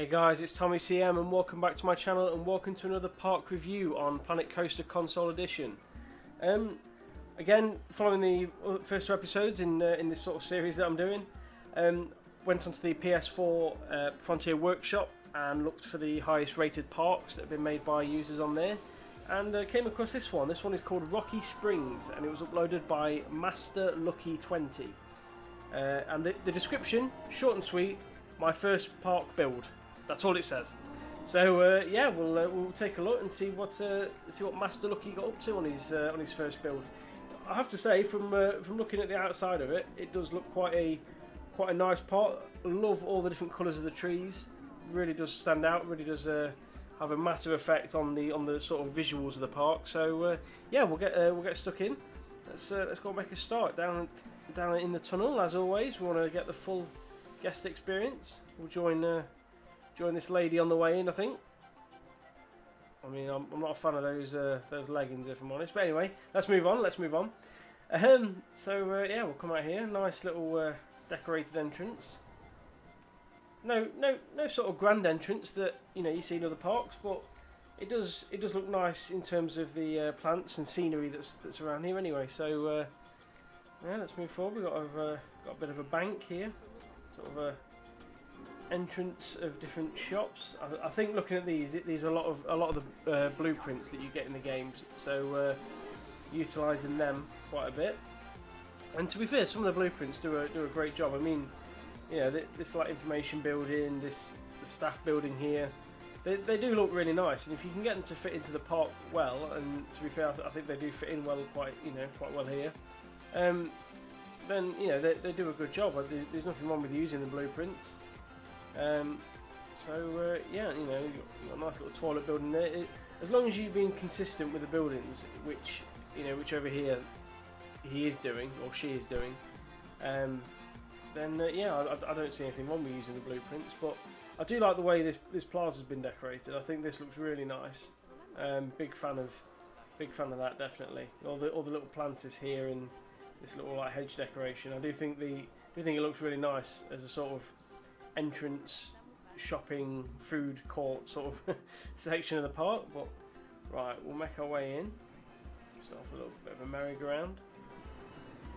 Hey guys, it's Tommy CM and welcome back to my channel and welcome to another park review on Planet Coaster Console Edition. Again, following the first two episodes in this sort of series that I'm doing, went onto the PS4 Frontier Workshop and looked for the highest rated parks that have been made by users on there, and came across this one. This one is called Rocky Springs and it was uploaded by Master Lucky 20. And the description, short and sweet, my first park build. That's all it says. So yeah, we'll take a look and see what Master Lucky got up to on his first build. I have to say, from looking at the outside of it, it does look quite a nice park. I love all the different colours of the trees. Really does stand out. Really does have a massive effect on the sort of visuals of the park. So yeah, we'll get stuck in. Let's go and make a start down in the tunnel. As always, we want to get the full guest experience. We'll join this lady on the way in, I think. I mean, I'm not a fan of those leggings, if I'm honest. But anyway, let's move on. So yeah, we'll come out here. Nice little decorated entrance. No sort of grand entrance that you see in other parks, but it does look nice in terms of the plants and scenery that's around here anyway. So yeah, let's move forward. We've got a bit of a bank here, sort of a entrance of different shops. I think looking at these are a lot of the blueprints that you get in the games, so utilising them quite a bit. And to be fair, some of the blueprints do a great job. I mean, this like information building, the staff building here, they do look really nice. And if you can get them to fit into the park well, and to be fair, I think they do fit in well, quite well here. Then they do a good job. There's nothing wrong with using the blueprints. So yeah, you've got a nice little toilet building there. As long as you've been consistent with the buildings, which over here he is doing or she is doing, then yeah, I don't see anything wrong with using the blueprints. But I do like the way this plaza's been decorated. I think this looks really nice. Big fan of that, definitely. All the little planters here and this little like hedge decoration. I do think it looks really nice as a sort of entrance, shopping, food court sort of section of the park. But right, we'll make our way in. Start off a little bit of a merry-go-round.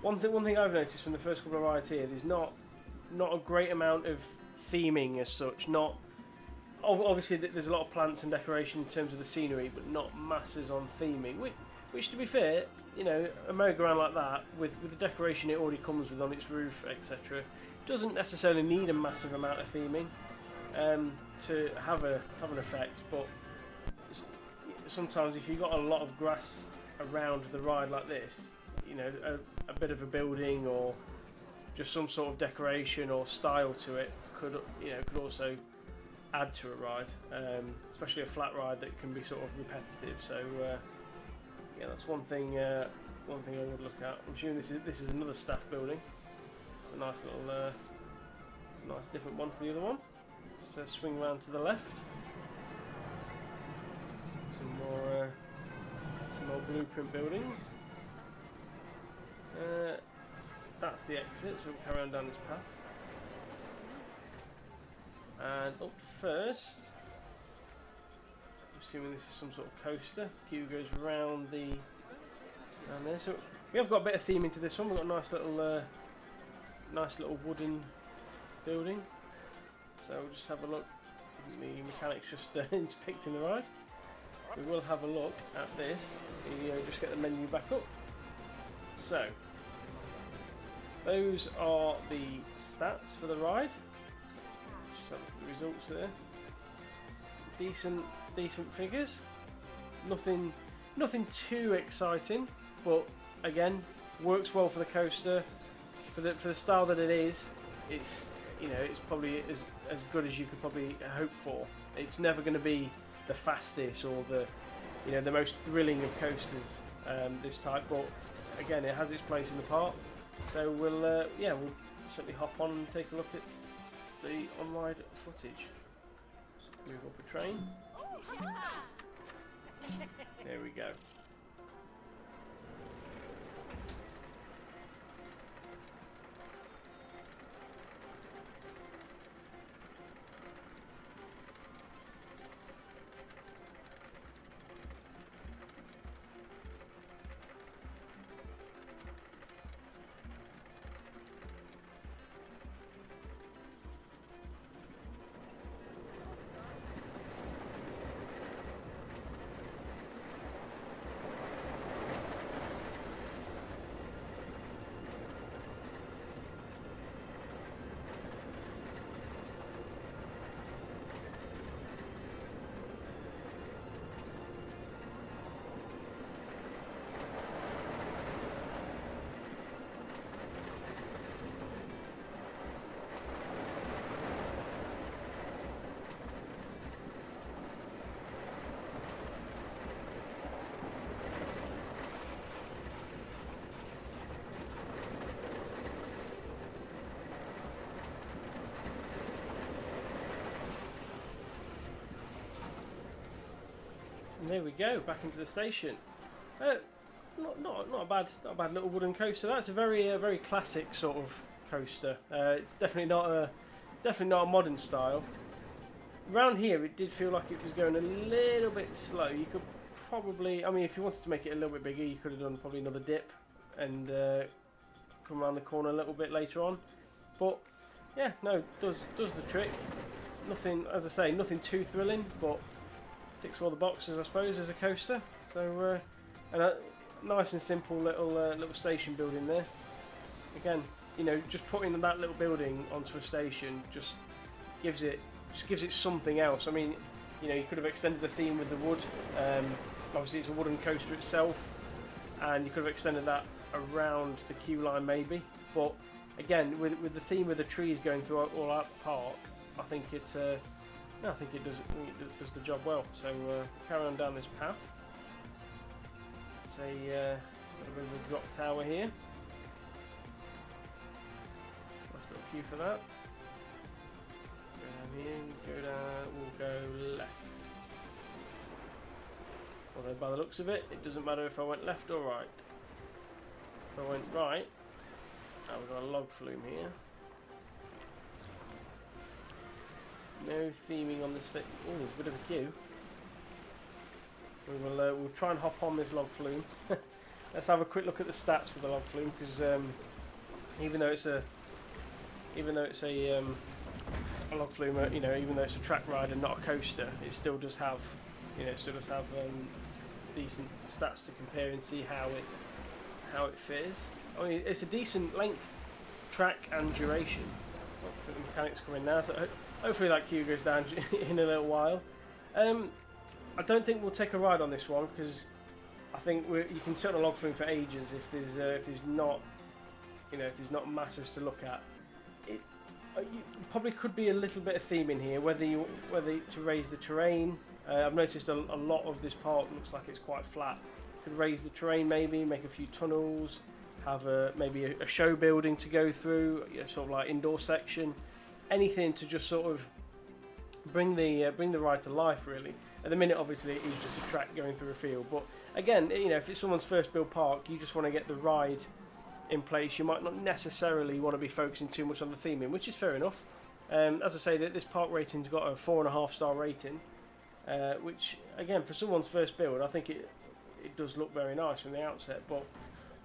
One thing I've noticed from the first couple of rides here, there's not a great amount of theming as such. Not obviously there's a lot of plants and decoration in terms of the scenery, but not masses on theming. Which to be fair, a merry-go-round like that with the decoration it already comes with on its roof, etc. doesn't necessarily need a massive amount of theming to have an effect, but sometimes if you've got a lot of grass around the ride like this, a bit of a building or just some sort of decoration or style to it could also add to a ride, especially a flat ride that can be sort of repetitive. So yeah, that's one thing I would look at. I'm assuming this is another staff building. It's a nice little, it's a nice different one to the other one. Let's swing around to the left. Some more blueprint buildings. That's the exit, so we'll carry on down this path. And up first, I'm assuming this is some sort of coaster. Queue goes round there. So we have got a bit of theme into this one. We've got a nice little wooden building. So we'll just have a look. The mechanic's just inspecting the ride. We will have a look at this. Just get the menu back up. So those are the stats for the ride. Just have the results there. Decent figures. Nothing too exciting, but again, works well for the coaster. For the style that it is, it's probably as good as you could probably hope for. It's never going to be the fastest or the most thrilling of coasters, this type, but again, it has its place in the park. So we'll certainly hop on and take a look at the on-ride footage. Just move up a train. There we go. And there we go, back into the station. Not a bad little wooden coaster. That's a very classic sort of coaster. It's definitely not a modern style. Around here, it did feel like it was going a little bit slow. You could probably, I mean, if you wanted to make it a little bit bigger, you could have done probably another dip and come around the corner a little bit later on. But yeah, no, does the trick. Nothing, as I say, nothing too thrilling, but ticks all the boxes, I suppose, as a coaster. So and a nice and simple little station building there. Again, you know, just putting that little building onto a station just gives it something else. I mean, you know, you could have extended the theme with the wood. Obviously, it's a wooden coaster itself, and you could have extended that around the queue line maybe. But again, with the theme with the trees going through all out the park, I think it does the job well. So carry on down this path. It's a little bit of a drop tower here. Nice little queue for that. Go down here, go down, we'll go left. Although by the looks of it, it doesn't matter if I went left or right. If I went right, we've got a log flume here. No theming on the stick. Oh, there's a bit of a queue. We'll try and hop on this log flume. Let's have a quick look at the stats for the log flume, because even though it's a log flume, you know, even though it's a track ride and not a coaster, it still does have, you know, decent stats to compare and see how it fares. I mean, it's a decent length, track and duration. I think the mechanics come in now, so hopefully that queue goes down in a little while. I don't think we'll take a ride on this one, because I think you can sit on a log flume for ages if there's not masses to look at. You probably could be a little bit of theme in here, whether to raise the terrain. I've noticed a lot of this park looks like it's quite flat. Could raise the terrain maybe, make a few tunnels, have maybe a show building to go through, sort of like indoor section, anything to just sort of bring the ride to life really. At the minute, obviously, it is just a track going through a field. But again, you know, if it's someone's first build park, you just want to get the ride in place. You might not necessarily want to be focusing too much on the theming, which is fair enough. As I say, this park rating's got a 4.5-star rating, which again, for someone's first build, I think it does look very nice from the outset. But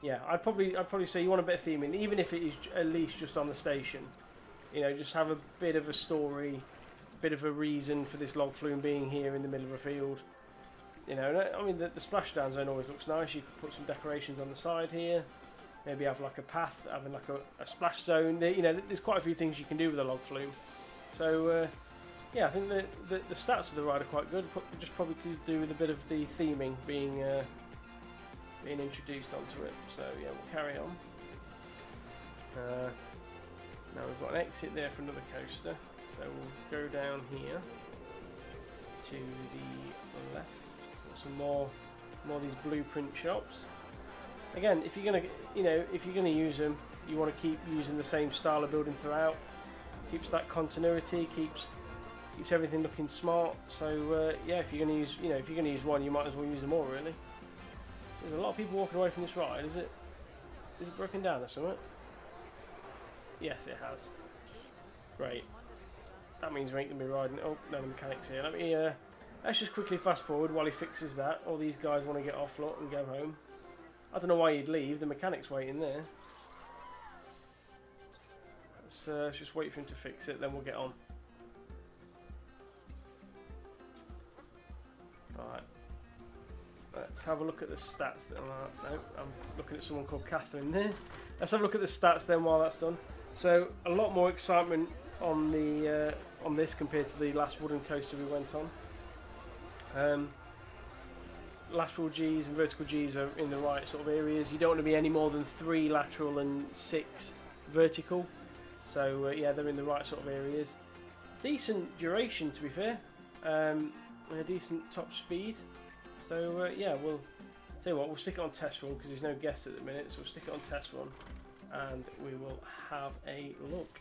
yeah, I'd probably say you want a bit of theming, even if it is at least just on the station. You know, just have a bit of a story, bit of a reason for this log flume being here in the middle of a field. You know, I mean, the splashdown zone always looks nice. You could put some decorations on the side here. Maybe have like a path, having like a splash zone. You know, there's quite a few things you can do with a log flume. So yeah, I think the stats of the ride are quite good. Just probably could do with a bit of the theming being introduced onto it. So yeah, we'll carry on. Now we've got an exit there for another coaster. So we'll go down here to the left. Got some more of these blueprint shops. Again, if you're gonna use them, you want to keep using the same style of building throughout. Keeps that continuity, keeps everything looking smart. So yeah, if you're gonna use one, you might as well use them all really. There's a lot of people walking away from this ride. Is it broken down or something? Yes, it has. Great. That means we ain't gonna be riding. Oh no, the mechanic's here. Let's just quickly fast forward while he fixes that. All these guys want to get off lot and go home. I don't know why you'd leave. The mechanic's waiting there. Let's just wait for him to fix it, then we'll get on. Alright. Let's have a look at the stats. No, I'm looking at someone called Catherine there. Let's have a look at the stats then while that's done. So a lot more excitement on this compared to the last wooden coaster we went on. Lateral Gs and vertical Gs are in the right sort of areas. You don't want to be any more than 3 lateral and 6 vertical. So yeah, they're in the right sort of areas. Decent duration, to be fair, and a decent top speed. So yeah, we'll tell you what, we'll stick it on test run because there's no guest at the minute. So we'll stick it on test run, and we will have a look.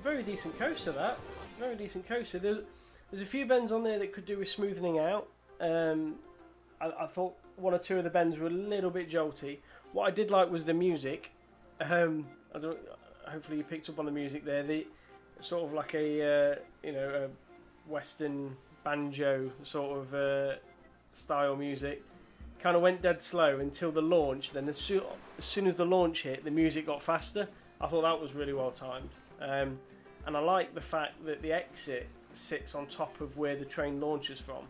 very decent coaster, that. Very decent coaster. There's a few bends on there that could do with smoothing out. I thought one or two of the bends were a little bit jolty. What I did like was the music. Hopefully you picked up on the music there. The sort of like a a Western banjo sort of style music. Kind of went dead slow until the launch. Then as soon as the launch hit, the music got faster. I thought that was really well timed. And I like the fact that the exit sits on top of where the train launches from.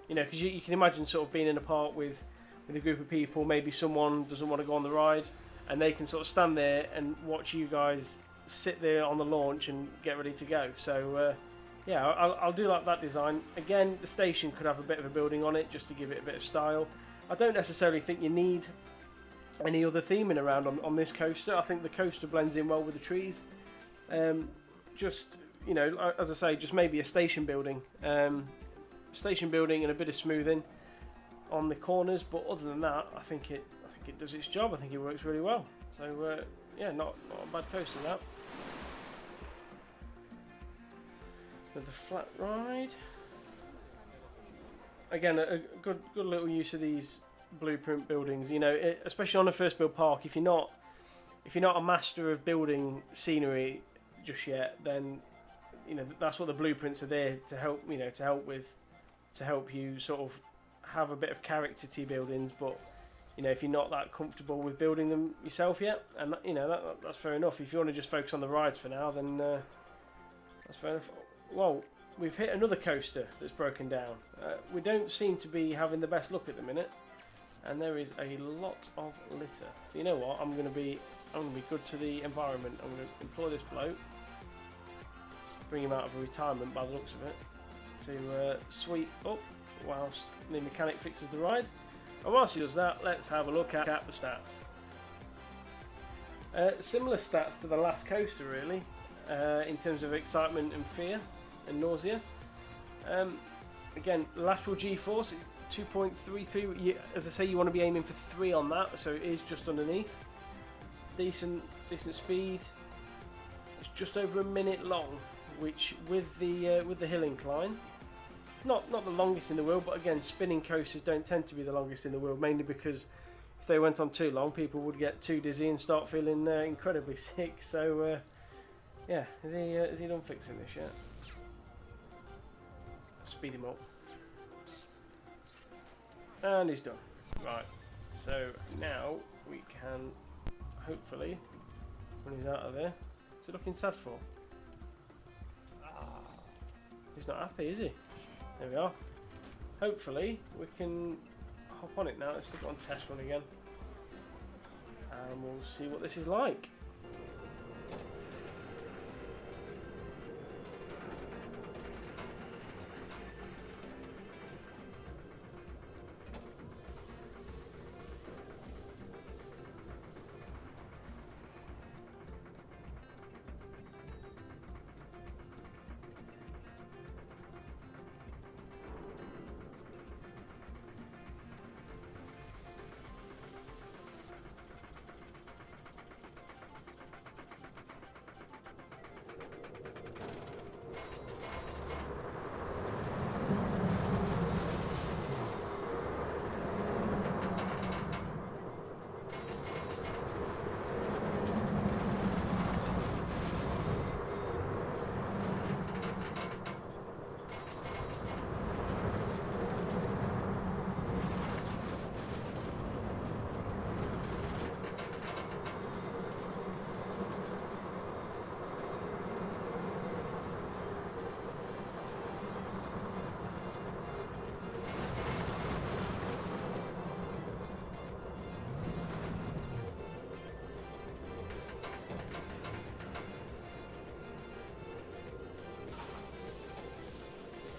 You know, because you can imagine sort of being in a park with a group of people. Maybe someone doesn't want to go on the ride, and they can sort of stand there and watch you guys sit there on the launch and get ready to go. So yeah, I'll do like that design. Again, the station could have a bit of a building on it just to give it a bit of style. I don't necessarily think you need any other theming around on this coaster. I think the coaster blends in well with the trees. Just, you know, as I say, just maybe a station building and a bit of smoothing on the corners. But other than that, I think it does its job. I think it works really well. So yeah, not a bad coaster, that. With the flat ride, again, a good little use of these blueprint buildings. You know, especially on a first build park, if you're not a master of building scenery just yet, then you know that's what the blueprints are there to help. You know, to help you sort of have a bit of character to your buildings. But you know, if you're not that comfortable with building them yourself yet, and you know that's fair enough. If you want to just focus on the rides for now, then that's fair enough. Well, we've hit another coaster that's broken down. We don't seem to be having the best luck at the minute, and there is a lot of litter. So you know what? I'm going to be good to the environment. I'm going to employ this bloke, bring him out of a retirement by the looks of it, to sweep up whilst the mechanic fixes the ride. And whilst he does that, let's have a look at the stats. Similar stats to the last coaster, really, in terms of excitement and fear and nausea. Again, lateral G-force 2.33. As I say, you want to be aiming for 3 on that, so it is just underneath. Decent speed. It's just over a minute long, which with the hill incline, not the longest in the world, but again, spinning coasters don't tend to be the longest in the world, mainly because if they went on too long, people would get too dizzy and start feeling incredibly sick. So yeah, is he done fixing this yet? Speed him up. And he's done. Right, so now we can hopefully, when he's out of there, what's he looking sad for? He's not happy, is he? There we are. Hopefully we can hop on it now. Let's stick it on test run again, and we'll see what this is like.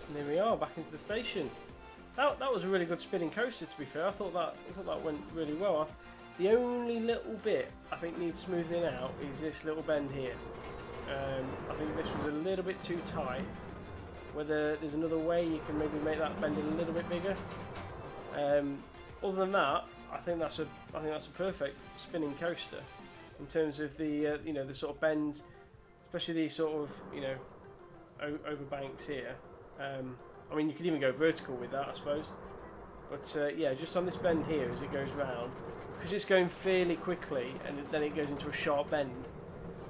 And there we are, back into the station. That was a really good spinning coaster, to be fair. I thought that went really well. The only little bit I think needs smoothing out is this little bend here. I think this was a little bit too tight. Whether there's another way you can maybe make that bend a little bit bigger. Other than that, I think that's a perfect spinning coaster in terms of the the sort of bends. especially these sort of, you know, over banks here. I mean, you could even go vertical with that, I suppose. But yeah, just on this bend here as it goes round, because it's going fairly quickly and then it goes into a sharp bend,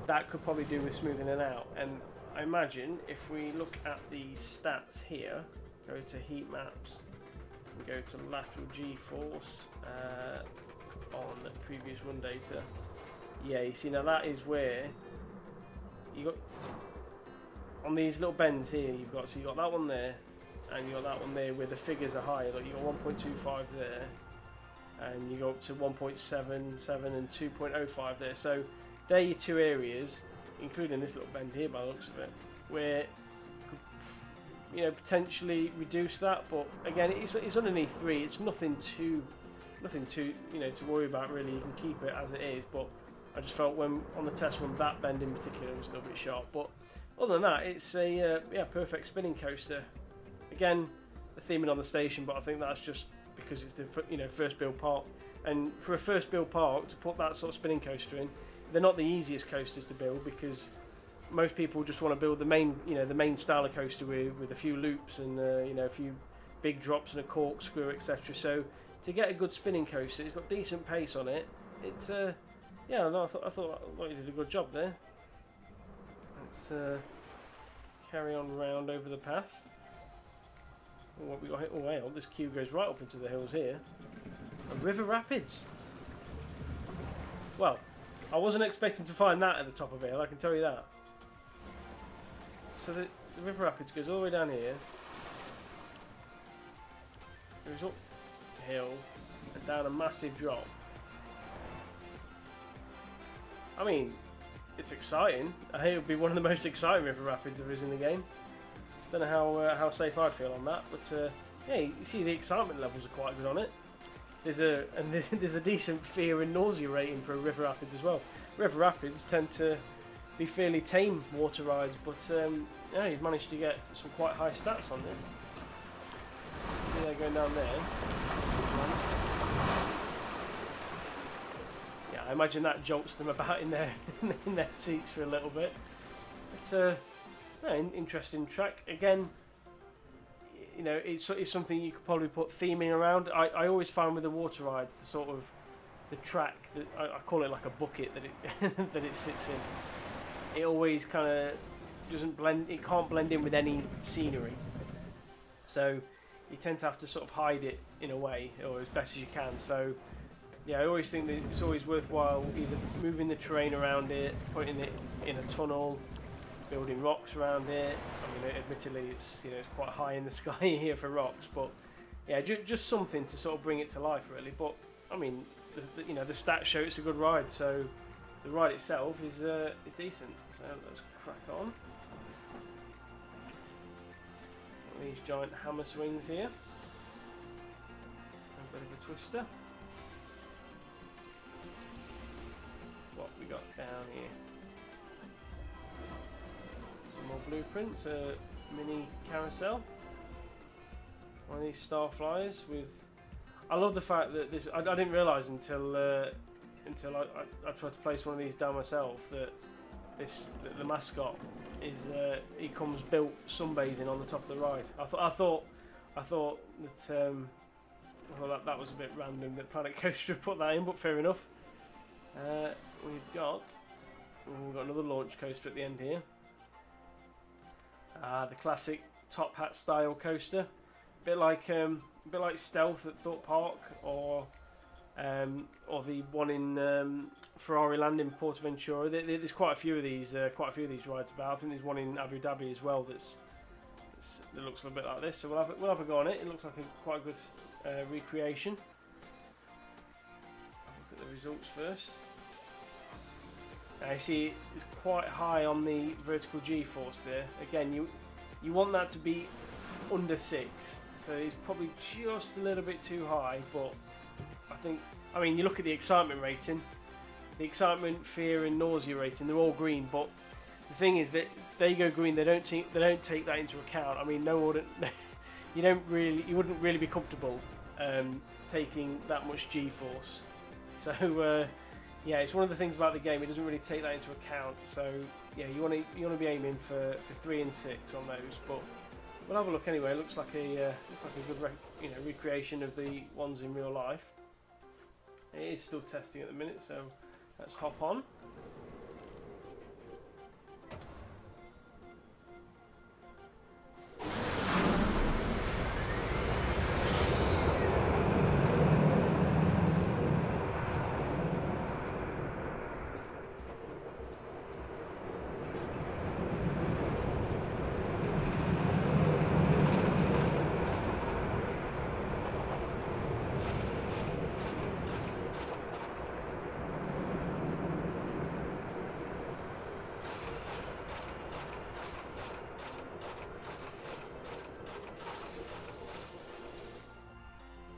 that could probably do with smoothing it out. And I imagine if we look at the stats here, go to heat maps, and go to lateral G-force on the previous run data. Yeah, you see now that is where you got on these little bends here. You've got that one there, and you got that one there where the figures are high. Like you got 1.25 there, and you go up to 1.77 and 2.05 there. So they're your two areas, including this little bend here by the looks of it, where you know potentially reduce that. But again, it's underneath 3. It's nothing too you know to worry about really. You can keep it as it is. But I just felt when on the test run that bend in particular was a little bit sharp. But other than that, it's a yeah, perfect spinning coaster. Again, the theming on the station, but I think that's just because it's the, you know, first build park. And for a first build park to put that sort of spinning coaster in, they're not the easiest coasters to build because most people just want to build the main, you know, the main style of coaster with a few loops and you know, a few big drops and a corkscrew, etc. So to get a good spinning coaster, it's got decent pace on it. It's yeah, no, I thought you did a good job there. Let's carry on round over the path. What we got here? Oh, well, this queue goes right up into the hills here. A river rapids. Well, I wasn't expecting to find that at the top of it, I can tell you that. So the river rapids goes all the way down here. Goes up the hill and down a massive drop. I mean, it's exciting. I think it would be one of the most exciting river rapids there is in the game. Don't know how safe I feel on that, but yeah, you see the excitement levels are quite good on it. There's a decent fear and nausea rating for a river rapids as well. River rapids tend to be fairly tame water rides, but yeah, you've managed to get some quite high stats on this. See they're going down there. Yeah, I imagine that jolts them about in their seats for a little bit. It's a interesting track. Again, you know, it's something you could probably put theming around. I always find with the water rides, the sort of the track that I call it like a bucket that it that it sits in. It always kind of doesn't blend. It can't blend in with any scenery. So you tend to have to sort of hide it in a way, or as best as you can. So yeah, I always think that it's always worthwhile either moving the terrain around it, putting it in a tunnel, building rocks around it. I mean, admittedly, it's, you know, it's quite high in the sky here for rocks, but yeah, just something to sort of bring it to life, really. But I mean, you know, the stats show it's a good ride, so the ride itself is decent. So let's crack on. These giant hammer swings here. A bit of a twister. What we got down here? Some more blueprints. A mini carousel. One of these star flyers with. I love the fact that this. I didn't realise until I tried to place one of these down myself that the mascot is he comes built sunbathing on the top of the ride. I thought that was a bit random that Planet Coaster put that in, but fair enough. We've got another launch coaster at the end here. The classic top hat style coaster, a bit like Stealth at Thorpe Park, or the one in Ferrari Land in Portaventura. There's quite a few of these rides about. I think there's one in Abu Dhabi as well that looks a little bit like this. So we'll have a go on it. It looks like quite a good recreation. Look at the results first. Now you see it's quite high on the vertical G-force there. Again, you want that to be under 6. So it's probably just a little bit too high, but I mean, you look at the excitement rating, the excitement, fear, and nausea rating. They're all green, but the thing is that they go green. They don't take that into account. I mean, you wouldn't really be comfortable taking that much G-force. So yeah, it's one of the things about the game. It doesn't really take that into account. So yeah, you want to be aiming for 3 and 6 on those. But we'll have a look anyway. It looks like a good recreation of the ones in real life. It is still testing at the minute, so let's hop on.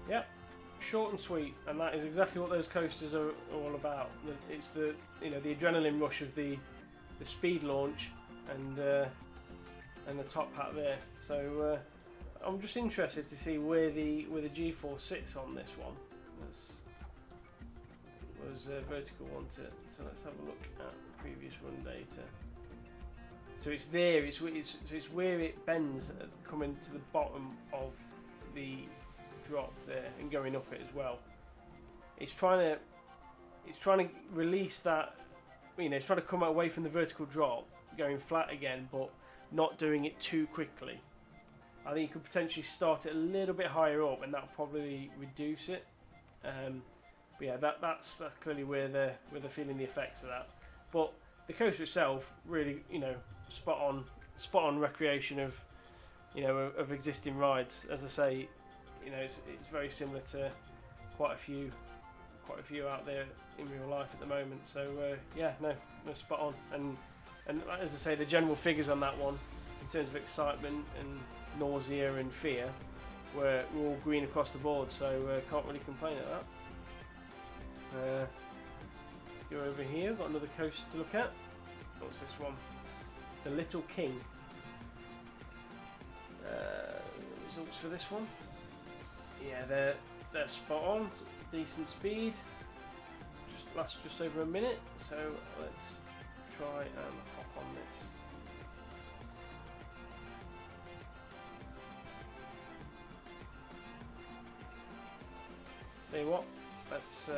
Yep, short and sweet, and that is exactly what those coasters are all about. It's the the adrenaline rush of the speed launch and the top hat there. So I'm just interested to see where the G-force sits on this one. It was vertical, wasn't it? So let's have a look at the previous run data. So it's there. It's where it bends coming to the bottom of the drop there and going up it as well. It's trying to release that, it's trying to come away from the vertical drop, going flat again, but not doing it too quickly. I think you could potentially start it a little bit higher up, and that'll probably reduce it. But yeah, that's clearly where they're feeling the effects of that. But the coaster itself, really, spot on recreation of of existing rides. As I say, it's very similar to quite a few out there in real life at the moment. So yeah, no, spot on. And as I say, the general figures on that one, in terms of excitement and nausea and fear, were all green across the board. So can't really complain at that. Let's go over here. Got another coaster to look at. What's this one? The Little King. Results for this one. Yeah, they're spot on. Decent speed. Lasts just over a minute. So let's try and hop on this. Tell you what, let's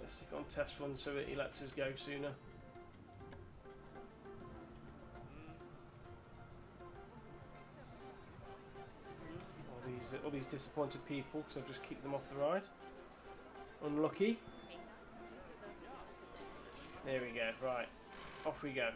stick on test run so that he lets us go sooner. All these disappointed people, so I've just kicked them off the ride. Unlucky. There we go. Right, off we go.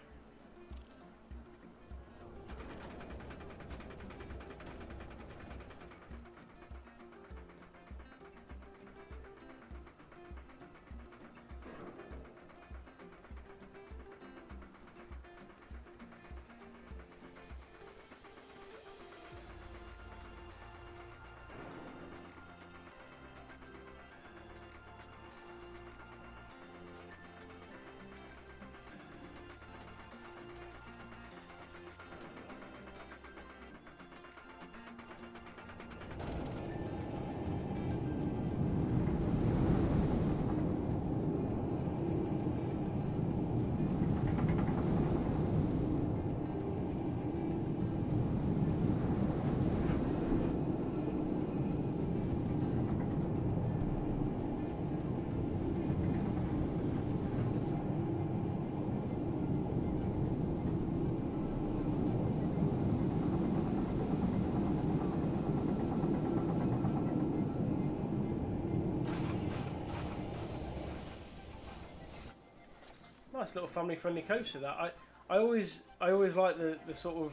Nice little family-friendly coaster. That I always like the sort of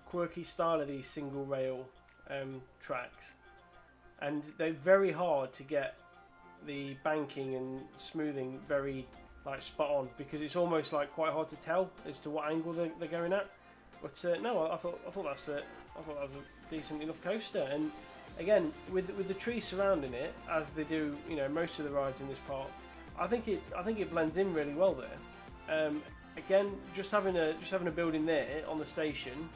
quirky style of these single rail tracks, and they're very hard to get the banking and smoothing very spot on, because it's almost quite hard to tell as to what angle they're going at. But no, I thought that was a decent enough coaster, and again with the trees surrounding it, as they do most of the rides in this park, I think it blends in really well there. Again, just having a building there on the station,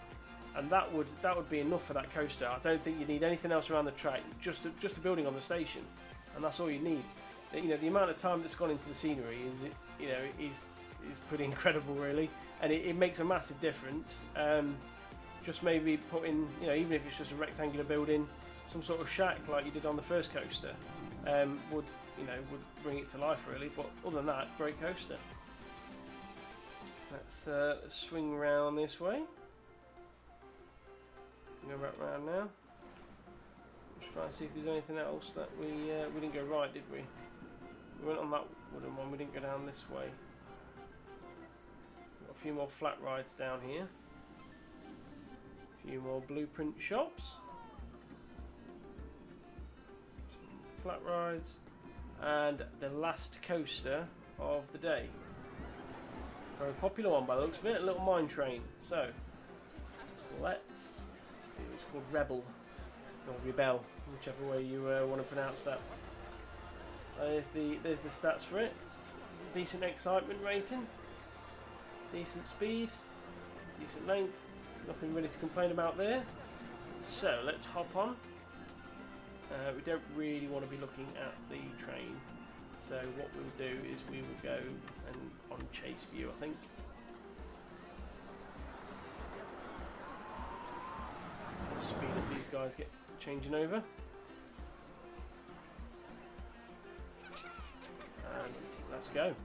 and that would be enough for that coaster. I don't think you need anything else around the track. Just a building on the station, and that's all you need. The amount of time that's gone into the scenery you know, is pretty incredible, really, and it makes a massive difference. Just maybe putting, you know, even if it's just a rectangular building, some sort of shack like you did on the first coaster, would bring it to life, really. But other than that, great coaster. Let's swing around this way. Go back round now. Just try and see if there's anything else that we didn't go right, did we? We went on that wooden one. We didn't go down this way. Got a few more flat rides down here. A few more blueprint shops. Some flat rides, and the last coaster of the day. Very popular one by the looks of it. A little mine train. So let's. It's called Rebel or Rebel, whichever way you want to pronounce that. There's the stats for it. Decent excitement rating, decent speed, decent length. Nothing really to complain about there. So let's hop on. We don't really want to be looking at the train. So what we'll do is we will go and on chase view, I think. Speed up these guys get changing over. And let's go.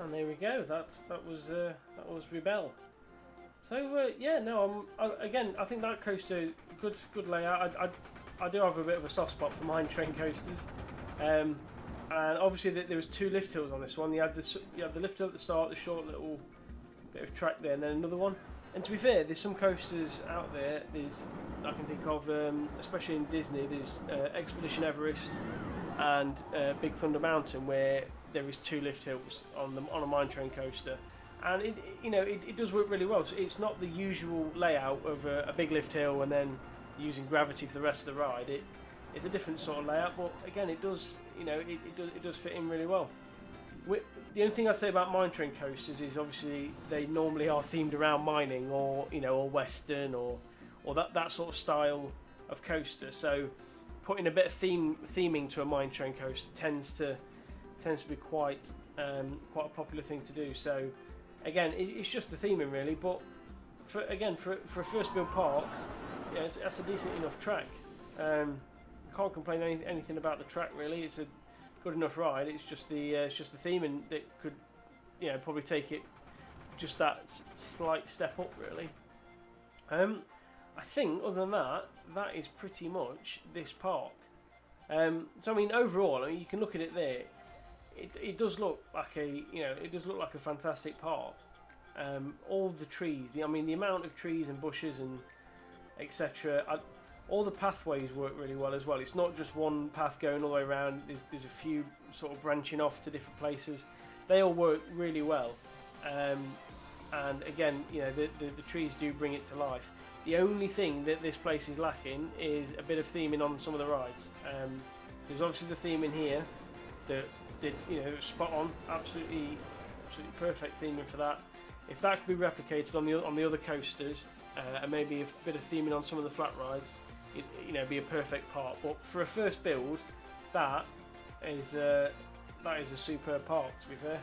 And there we go. That was Rebel. So yeah, no, again, I think that coaster is good layout. I do have a bit of a soft spot for mine train coasters, and obviously there was two lift hills on this one. You had the lift hill at the start, the short little bit of track there, and then another one. And to be fair, there's some coasters out there. I can think of, especially in Disney, there's Expedition Everest and Big Thunder Mountain, where there is two lift hills on a mine train coaster, and it does work really well. So it's not the usual layout of a big lift hill and then using gravity for the rest of the ride. It's a different sort of layout, but again, it does fit in really well. The only thing I'd say about mine train coasters is obviously they normally are themed around mining or western or that sort of style of coaster. So putting a bit of theming to a mine train coaster tends to be quite a popular thing to do. So again, it's just the theming really, but for a first build park, yeah, that's a decent enough track. Can't complain anything about the track really. It's a good enough ride. It's just the theming that could probably take it just that slight step up really. I think other than that is pretty much this park. So I mean, overall, you can look at it there. It does look like a fantastic park. All the trees, the amount of trees and bushes and etc. All the pathways work really well as well. It's not just one path going all the way around. There's a few sort of branching off to different places. They all work really well. And again, the trees do bring it to life. The only thing that this place is lacking is a bit of theming on some of the rides. There's obviously the theme in here that spot on, absolutely absolutely perfect theming for that. If that could be replicated on the other coasters, and maybe a bit of theming on some of the flat rides, it'd be a perfect part. But for a first build, that is a superb park, to be fair.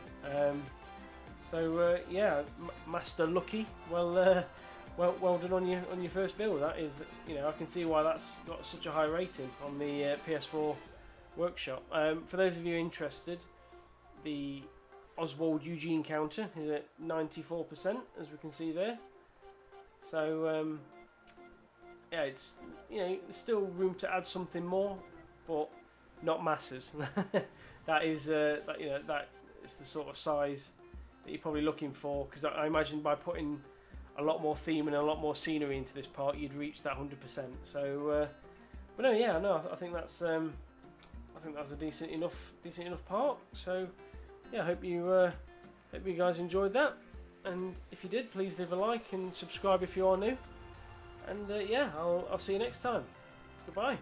So yeah, Master Lucky, well done on your first build. That is, I can see why that's got such a high rating on the PS4 workshop. For those of you interested, the Oswald Eugene counter is at 94%, as we can see there. So yeah, it's there's still room to add something more, but not masses. That is that is the sort of size that you're probably looking for, because I imagine by putting a lot more theme and a lot more scenery into this park, you'd reach that 100%. So, but no, yeah, no, I think that's a decent enough park. So, yeah, I hope you guys enjoyed that, and if you did, please leave a like and subscribe if you are new. And yeah, I'll see you next time. Goodbye.